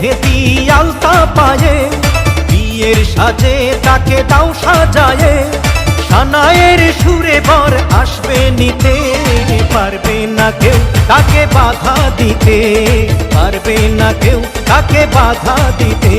মেহেদি আলতা পায়ে, বিয়ের সাজে তাকে দাও সাজায়ে, সানায়ের সুরে বর আসবে নিতে, পারবে না কেউ তাকে বাধা দিতে, পারবে না কেউ তাকে বাধা দিতে।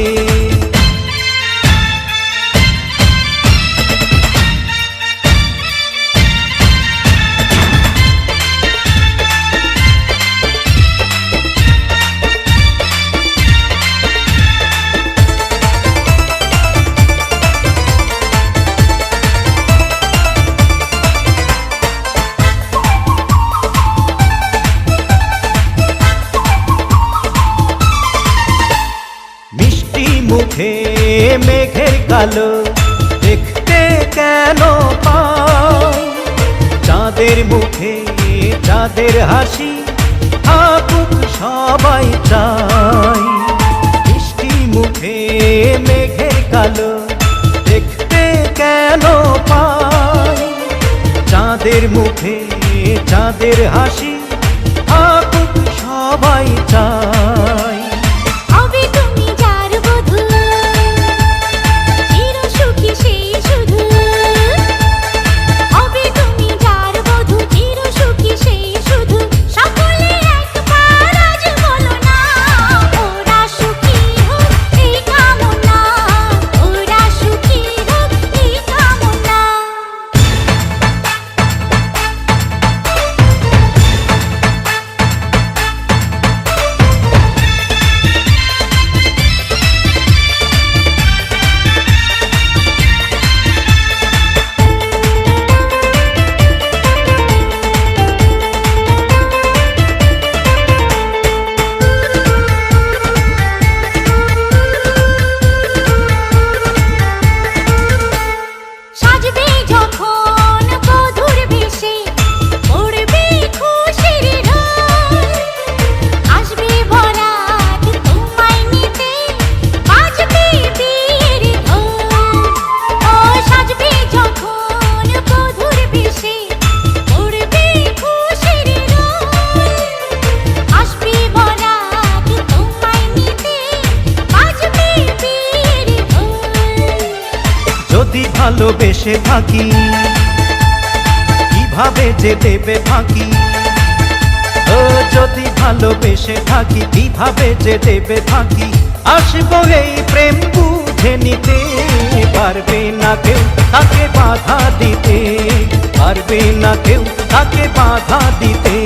মুখে মেঘের কালো দেখতে কেন পাই, চাঁদের মুখে চাঁদের হাসি থাকুক সবাই চাই। মিষ্টি মুখে মেঘের কালো দেখতে কেন পাই, চাঁদের মুখে চাঁদের হাসি থাকুক সবাই চাই। যদি ভালোবেসে থাকি কিভাবে যে দেবে ফাঁকি, ও যদি ভালোবেসে থাকি কিভাবে যে দেবে ফাঁকি, আসবো এই প্রেম বুঝে নিতে, পারবে না কেউ তাকে বাধা দিতে, পারবে না কেউ তাকে বাধা দিতে।